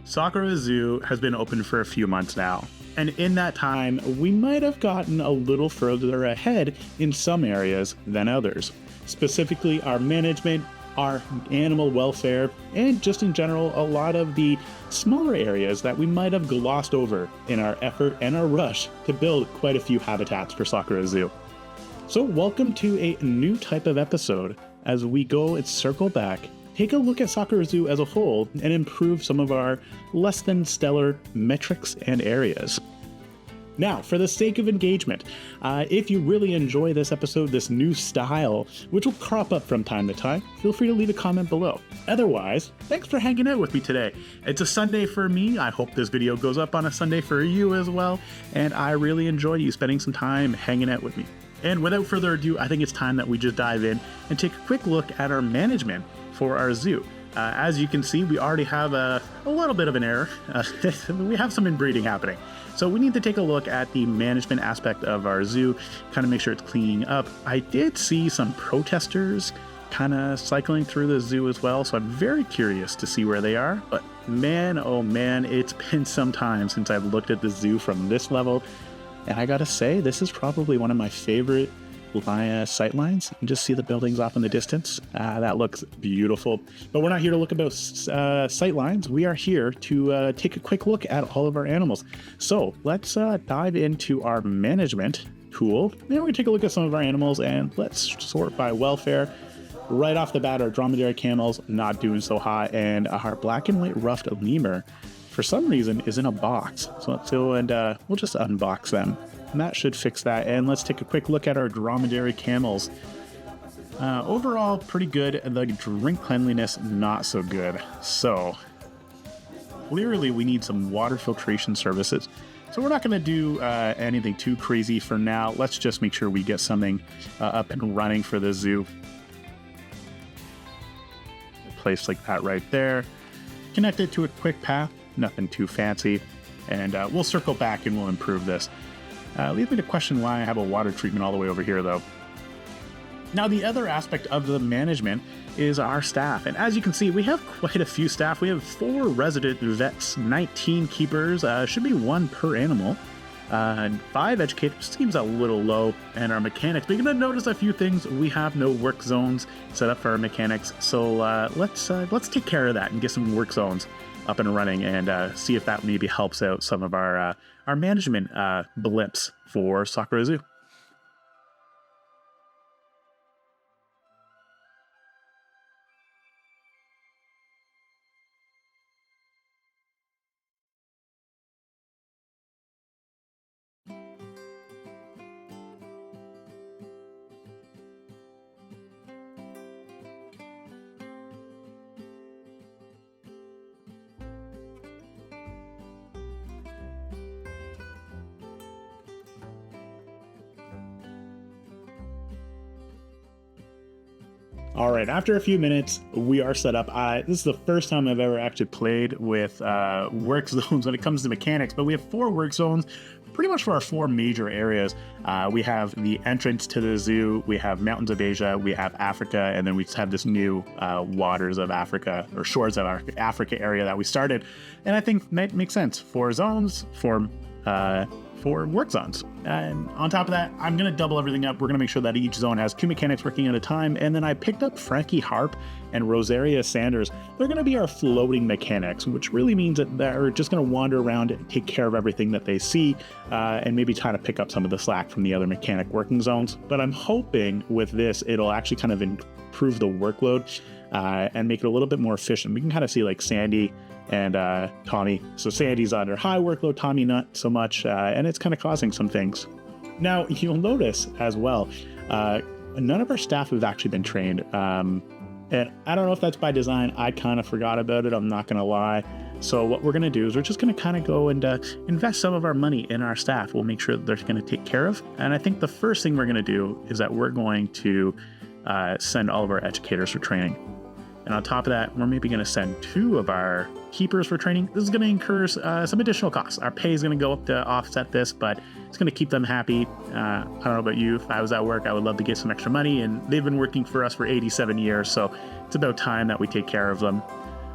Sakura Zoo has been open for a few months now, and in that time, we might have gotten a little further ahead in some areas than others. Specifically, our management, our animal welfare, and just in general, a lot of the smaller areas that we might have glossed over in our effort and our rush to build quite a few habitats for Sakura Zoo. So welcome to a new type of episode as we go and circle back, take a look at Sakura Zoo as a whole, and improve some of our less than stellar metrics and areas. Now, for the sake of engagement, if you really enjoy this episode, this new style, which will crop up from time to time, feel free to leave a comment below. Otherwise, thanks for hanging out with me today. It's a Sunday for me. I hope this video goes up on a Sunday for you as well, and I really enjoy you spending some time hanging out with me. And without further ado, I think it's time that we just dive in and take a quick look at our management for our zoo. As you can see, we already have a little bit of an error. We have some inbreeding happening. So we need to take a look at the management aspect of our zoo, kind of make sure it's cleaning up. I did see some protesters kind of cycling through the zoo as well, so I'm very curious to see where they are. But man, oh man, it's been some time since I've looked at the zoo from this level. And I gotta say, this is probably one of my favorite sight lines. You can just see the buildings off in the distance. That looks beautiful. But we're not here to look about sight lines. We are here to take a quick look at all of our animals. So let's dive into our management tool. Then we're gonna take a look at some of our animals and let's sort by welfare. Right off the bat, our dromedary camels not doing so hot, and our black and white ruffed lemur, for some reason, is in a box. So let's go and we'll just unbox them. And that should fix that. And let's take a quick look at our dromedary camels. Overall, pretty good. The drink cleanliness, not so good. So clearly we need some water filtration services. So we're not going to do anything too crazy for now. Let's just make sure we get something up and running for the zoo. A place like that right there. Connect it to a quick path. Nothing too fancy, and we'll circle back and we'll improve this. Leads me to question why I have a water treatment all the way over here though. Now the other aspect of the management is our staff, and as you can see we have quite a few staff. We have 4 resident vets, 19 keepers, should be 1 per animal, and 5 educators, seems a little low, and our mechanics. But you're going to notice a few things. We have no work zones set up for our mechanics, so let's take care of that and get some work zones up and running, and see if that maybe helps out some of our management blips for Sakura Zoo. All right, after a few minutes, we are set up. This is the first time I've ever actually played with work zones when it comes to mechanics, but we have 4 work zones, pretty much for our 4 major areas. We have the entrance to the zoo, we have Mountains of Asia, we have Africa, and then we just have this new waters of Africa, or shores of Africa area that we started. And I think that makes sense. 4 zones, for work zones. And on top of that, I'm going to double everything up. We're going to make sure that each zone has 2 mechanics working at a time. And then I picked up Frankie Harp and Rosaria Sanders. They're going to be our floating mechanics, which really means that they're just going to wander around and take care of everything that they see, and maybe try to pick up some of the slack from the other mechanic working zones. But I'm hoping with this, it'll actually kind of improve the workload and make it a little bit more efficient. We can kind of see like Sandy and Tommy. So Sandy's under high workload, Tommy not so much, and it's kind of causing some things. Now, you'll notice as well, none of our staff have actually been trained. And I don't know if that's by design. I kind of forgot about it, I'm not going to lie. So what we're going to do is we're just going to kind of go and invest some of our money in our staff. We'll make sure that they're going to take care of. And I think the first thing we're going to do is that we're going to send all of our educators for training. And on top of that, we're maybe going to send 2 of our keepers for training. This is going to incur some additional costs. Our pay is going to go up to offset this, but it's going to keep them happy. I don't know about you. If I was at work, I would love to get some extra money, and they've been working for us for 87 years, so it's about time that we take care of them.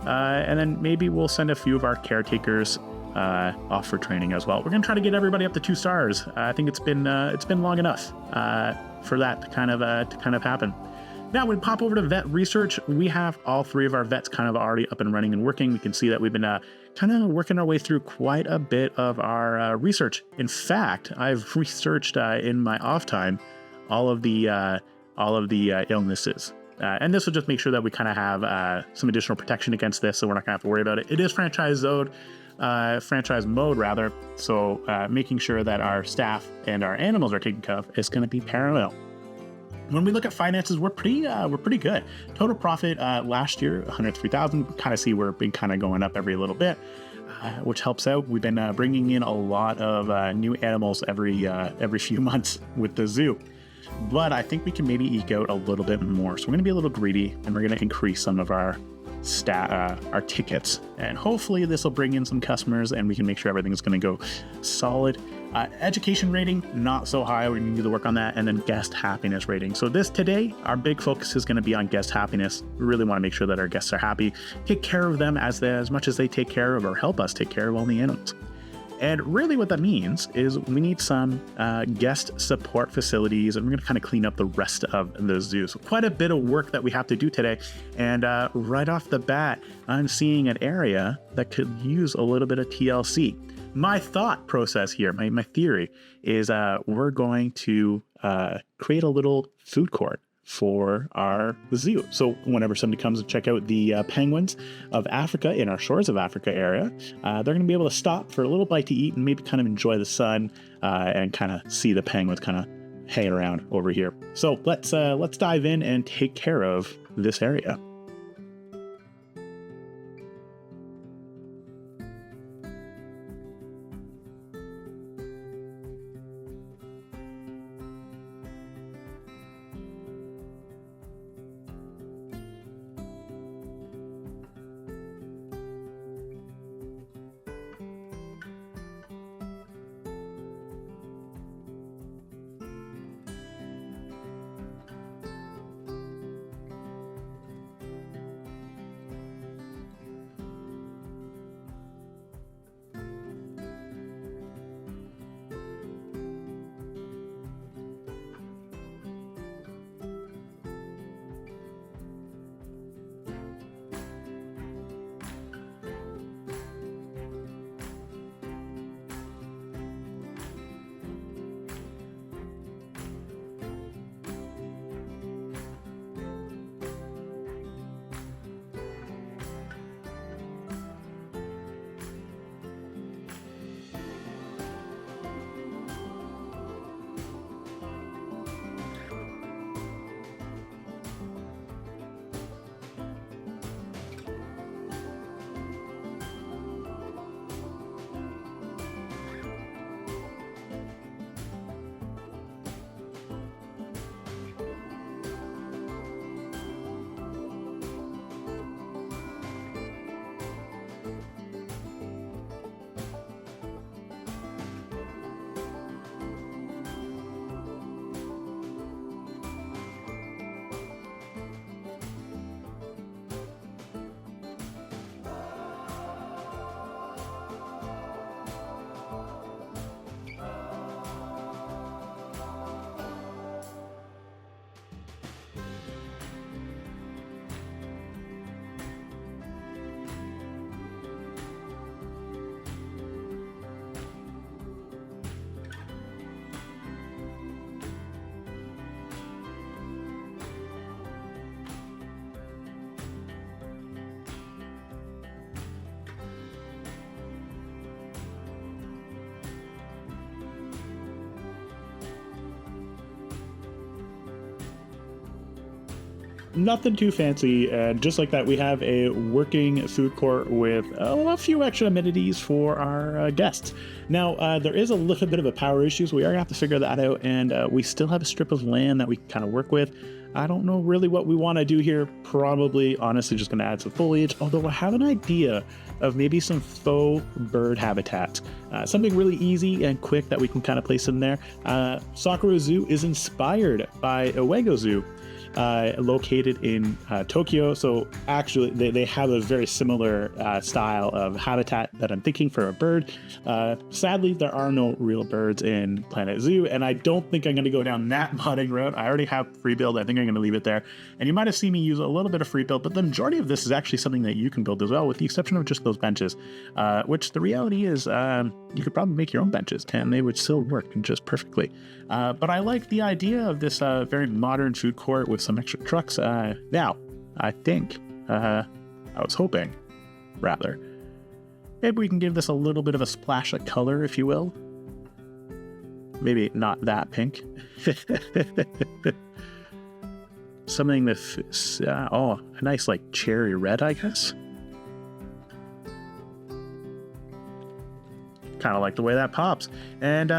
And then maybe we'll send a few of our caretakers off for training as well. We're going to try to get everybody up to 2 stars. I think it's been long enough for that to kind of happen. Now, when we pop over to vet research, we have all 3 of our vets kind of already up and running and working. We can see that we've been kind of working our way through quite a bit of our research. In fact, I've researched in my off time all of the illnesses. And this will just make sure that we kind of have some additional protection against this, so we're not going to have to worry about it. It is franchise mode rather, so making sure that our staff and our animals are taken care of is going to be paramount. When we look at finances, we're pretty good. Total profit last year, $103,000. Kind of see we're been kind of going up every little bit, which helps out. We've been bringing in a lot of new animals every few months with the zoo. But I think we can maybe eke out a little bit more. So we're going to be a little greedy, and we're going to increase some of our tickets. And hopefully this will bring in some customers, and we can make sure everything's going to go solid. Education rating, not so high. We need to work on that. And then guest happiness rating. So today, our big focus is going to be on guest happiness. We really want to make sure that our guests are happy, take care of them as much as they take care of or help us take care of all the animals. And really what that means is we need some guest support facilities, and we're going to kind of clean up the rest of the zoo. So quite a bit of work that we have to do today. And right off the bat, I'm seeing an area that could use a little bit of TLC. My thought process here, my theory is we're going to create a little food court for our zoo. So whenever somebody comes to check out the penguins of Africa in our Shores of Africa area, they're going to be able to stop for a little bite to eat and maybe kind of enjoy the sun and kind of see the penguins kind of hanging around over here. So let's dive in and take care of this area. Nothing too fancy, and just like that, we have a working food court with a few extra amenities for our guests. Now, there is a little bit of a power issue, so we are gonna have to figure that out, and we still have a strip of land that we kind of work with. I don't know really what we want to do here. Probably, honestly, just gonna add some foliage, although I have an idea of maybe some faux bird habitat. Something really easy and quick that we can kind of place in there. Sakura Zoo is inspired by Owego Zoo. located in Tokyo. So actually, they have a very similar style of habitat that I'm thinking for a bird. Sadly, there are no real birds in Planet Zoo, and I don't think I'm going to go down that modding route. I already have free build. I think I'm going to leave it there. And you might have seen me use a little bit of free build, but the majority of this is actually something that you can build as well, with the exception of just those benches, which the reality is you could probably make your own benches and they would still work just perfectly. But I like the idea of this very modern food court with some extra trucks. Now, I think, I was hoping, rather, maybe we can give this a little bit of a splash of color, if you will. Maybe not that pink. Something that's, a nice like cherry red, I guess. Kind of like the way that pops. And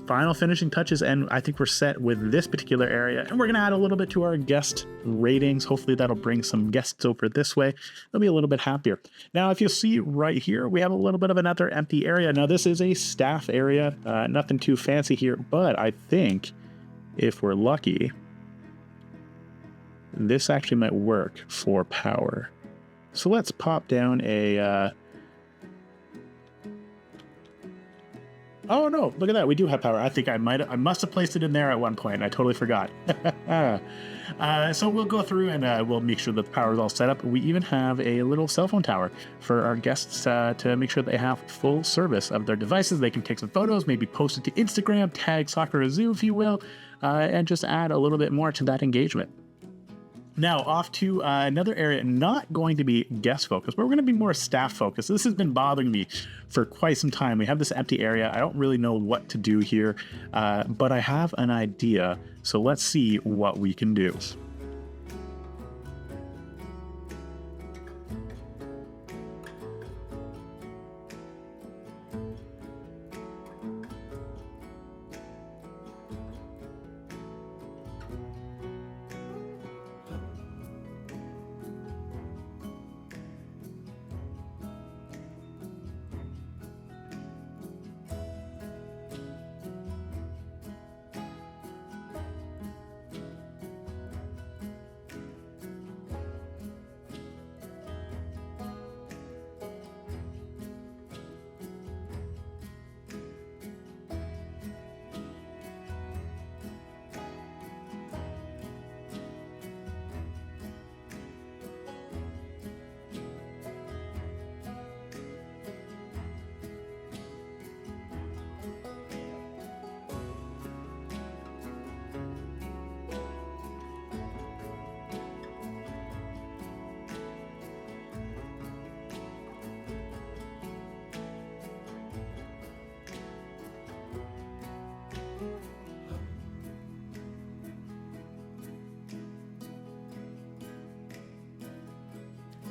final finishing touches, and I think we're set with this particular area. And we're going to add a little bit to our guest ratings. Hopefully that'll bring some guests over this way. They'll be a little bit happier. Now, if you see right here, we have a little bit of another empty area. Now, this is a staff area. Nothing too fancy here, but I think if we're lucky, this actually might work for power. So let's pop down a... Oh no, look at that. We do have power. I think I must have placed it in there at one point. I totally forgot. So we'll go through and we'll make sure that the power is all set up. We even have a little cell phone tower for our guests to make sure they have full service of their devices. They can take some photos, maybe post it to Instagram, tag Sakura Zoo, if you will, and just add a little bit more to that engagement. Now, off to another area, not going to be guest focused, but we're going to be more staff focused. This has been bothering me for quite some time. We have this empty area. I don't really know what to do here, but I have an idea. So let's see what we can do.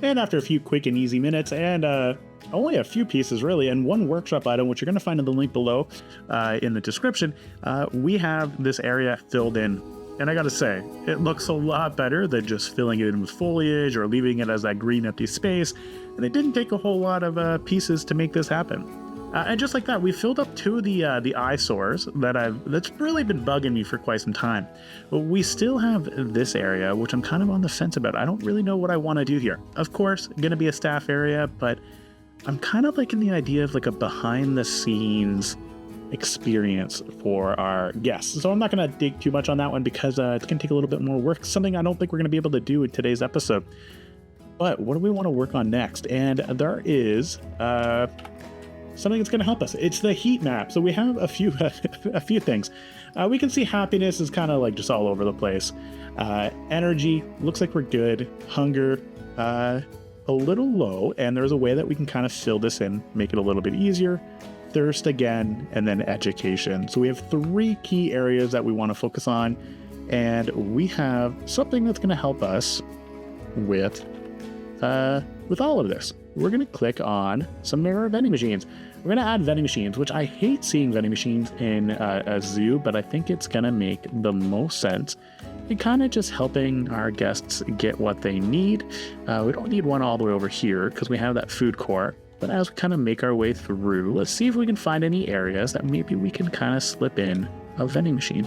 And after a few quick and easy minutes and only a few pieces really, and one workshop item, which you're going to find in the link below in the description, we have this area filled in. And I gotta say, it looks a lot better than just filling it in with foliage or leaving it as that green empty space. And it didn't take a whole lot of pieces to make this happen. And just like that, we filled up two of the eyesores that's really been bugging me for quite some time. But we still have this area, which I'm kind of on the fence about. I don't really know what I want to do here. Of course, gonna be a staff area, but I'm kind of liking the idea of like a behind the scenes experience for our guests. So I'm not going to dig too much on that one because it's going to take a little bit more work, something I don't think we're going to be able to do in today's episode. But what do we want to work on next? And there is something that's going to help us. It's the heat map. So we have a few a few things. We can see happiness is kind of like just all over the place. Energy looks like we're good. Hunger a little low, and there's a way that we can kind of fill this in, make it a little bit easier. Thirst again, and then education. So we have three key areas that we want to focus on, and we have something that's going to help us with all of this. We're going to click on some mirror vending machines. We're going to add vending machines, which I hate seeing vending machines in a zoo, but I think it's going to make the most sense. And kind of just helping our guests get what they need. We don't need one all the way over here because we have that food court. But as we kind of make our way through, let's see if we can find any areas that maybe we can kind of slip in a vending machine.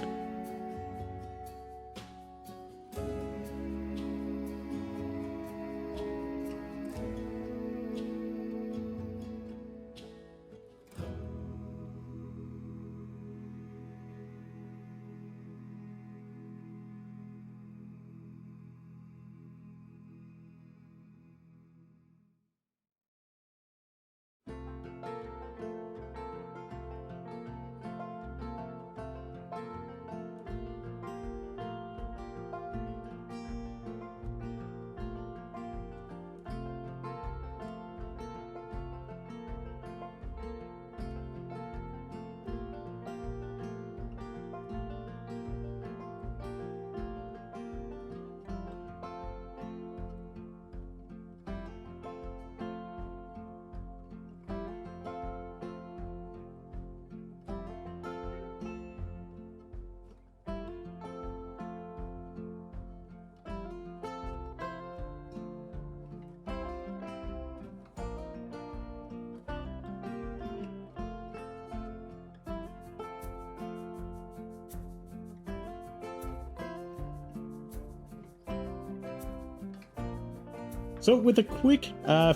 So with a quick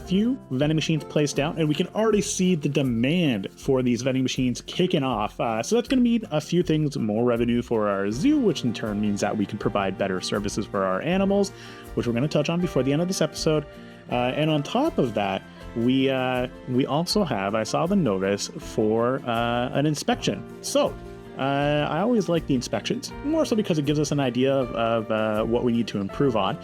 few vending machines placed down, and we can already see the demand for these vending machines kicking off. So that's going to mean a few things: more revenue for our zoo, which in turn means that we can provide better services for our animals, which we're going to touch on before the end of this episode. And on top of that, we also have, I saw the notice for an inspection. So I always like the inspections, more so because it gives us an idea of what we need to improve on.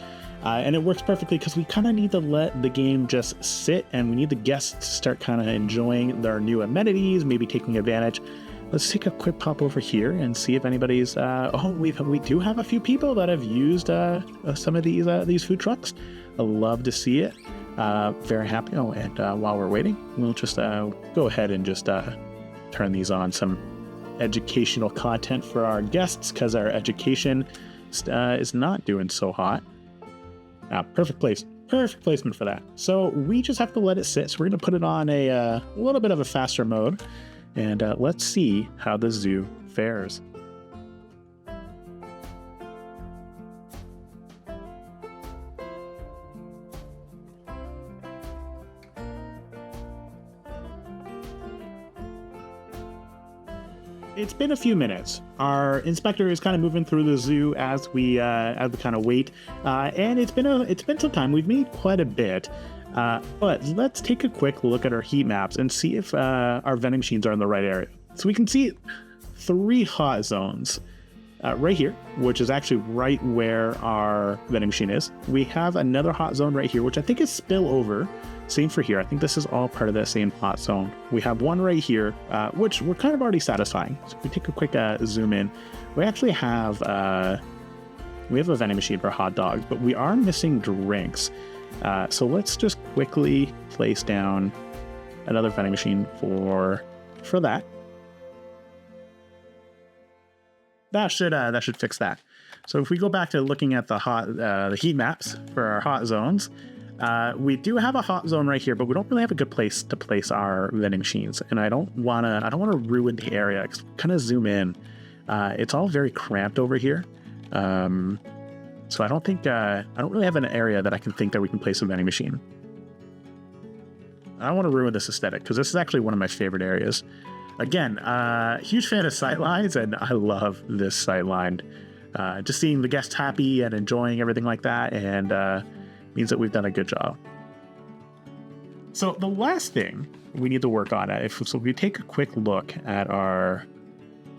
And it works perfectly because we kind of need to let the game just sit, and we need the guests to start kind of enjoying their new amenities, maybe taking advantage. Let's take a quick pop over here and see if anybody's... we do have a few people that have used some of these food trucks. I love to see it. Very happy. Oh, and while we're waiting, we'll just go ahead and just turn these on, some educational content for our guests, because our education is not doing so hot. Perfect placement for that. So we just have to let it sit. So we're going to put it on a little bit of a faster mode, and let's see how the zoo fares. It's been a few minutes. Our inspector is kind of moving through the zoo as we kind of wait, and it's been some time. We've made quite a bit, but let's take a quick look at our heat maps and see if our vending machines are in the right area. So we can see 3 hot zones right here, which is actually right where our vending machine is. We have another hot zone right here, which I think is spillover. Same for here. I think this is all part of that same hot zone. We have one right here, which we're kind of already satisfying. So if we take a quick zoom in, we actually have a vending machine for hot dogs, but we are missing drinks. So let's just quickly place down another vending machine for that. That should fix that. So if we go back to looking at the heat maps for our hot zones, we do have a hot zone right here, but we don't really have a good place to place our vending machines. And I don't want to ruin the area. Cause kind of zoom in. It's all very cramped over here. So I don't really have an area that I can think that we can place a vending machine. I don't want to ruin this aesthetic, because this is actually one of my favorite areas. Again, huge fan of sightlines, and I love this sightline. Just seeing the guests happy and enjoying everything like that, and means that we've done a good job. So the last thing we need to work on, if we take a quick look at our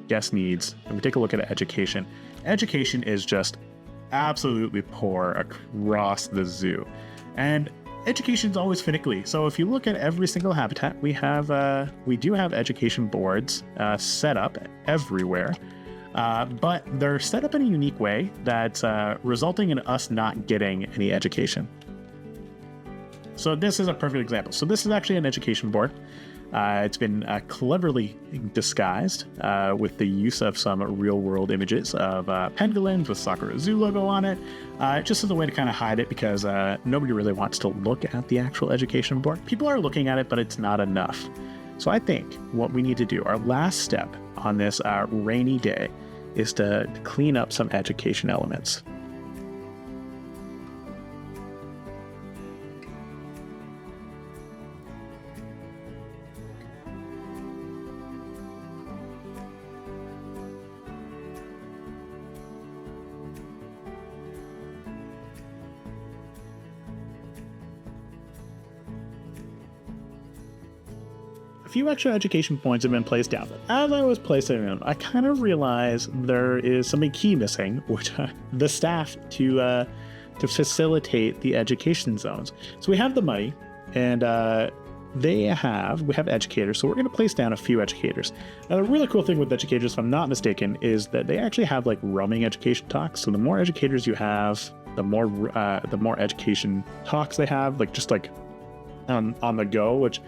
guest needs, and we take a look at education is just absolutely poor across the zoo. And education is always finicky. So if you look at every single habitat, we do have education boards set up everywhere. But they're set up in a unique way that's resulting in us not getting any education. So this is a perfect example. So this is actually an education board. It's been cleverly disguised with the use of some real-world images of pangolins with Sakura Zoo logo on it, just as a way to kind of hide it, because nobody really wants to look at the actual education board. People are looking at it, but it's not enough. So I think what we need to do, our last step on this rainy day, is to clean up some education elements. A few extra education points have been placed down, but as I was placing them, I kind of realized there is something key missing, which the staff to facilitate the education zones. So we have the money, and we have educators, so we're going to place down a few educators. Now, the really cool thing with educators, if I'm not mistaken, is that they actually have like roaming education talks. So the more educators you have, the more education talks they have, like just like on the go, which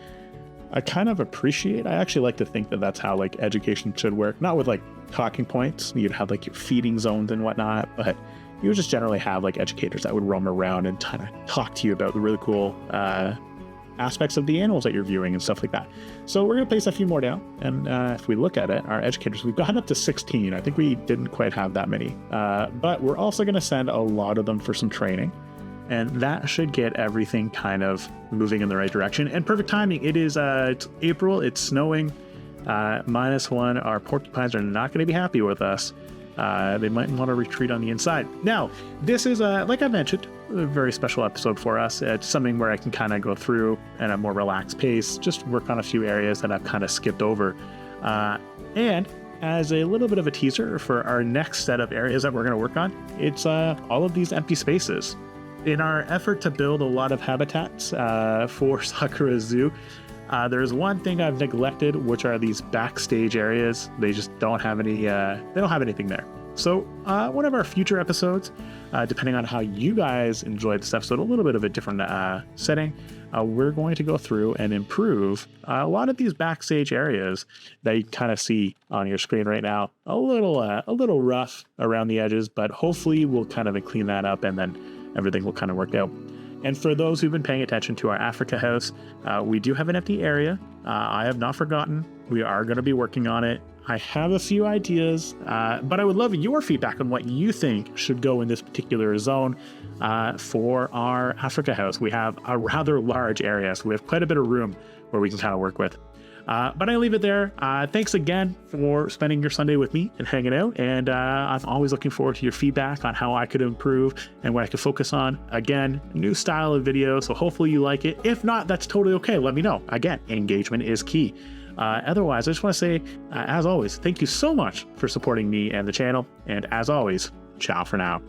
I kind of appreciate. I actually like to think that that's how like education should work, not with like talking points. You'd have like your feeding zones and whatnot, but you would just generally have like educators that would roam around and kind of talk to you about the really cool aspects of the animals that you're viewing and stuff like that. So we're going to place a few more down. And if we look at it, our educators, we've gotten up to 16. I think we didn't quite have that many, but we're also going to send a lot of them for some training. And that should get everything kind of moving in the right direction. And perfect timing. It's April. It's snowing. -1. Our porcupines are not going to be happy with us. They might want to retreat on the inside. Now, this is, like I mentioned, a very special episode for us. It's something where I can kind of go through at a more relaxed pace, just work on a few areas that I've kind of skipped over. And as a little bit of a teaser for our next set of areas that we're going to work on, it's all of these empty spaces. In our effort to build a lot of habitats for Sakura Zoo, there's one thing I've neglected, which are these backstage areas. They just don't have any, they don't have anything there. So one of our future episodes, depending on how you guys enjoyed this episode, a little bit of a different setting, we're going to go through and improve a lot of these backstage areas that you kind of see on your screen right now. A little rough around the edges, but hopefully we'll kind of clean that up and then everything will kind of work out. And for those who've been paying attention to our Africa house, we do have an empty area. I have not forgotten. We are going to be working on it. I have a few ideas, but I would love your feedback on what you think should go in this particular zone for our Africa house. We have a rather large area, so we have quite a bit of room where we can kind of work with. But I leave it there. Thanks again for spending your Sunday with me and hanging out. And I'm always looking forward to your feedback on how I could improve and what I could focus on. Again, new style of video, so hopefully you like it. If not, that's totally okay. Let me know. Again, engagement is key. Otherwise, I just want to say, as always, thank you so much for supporting me and the channel. And as always, ciao for now.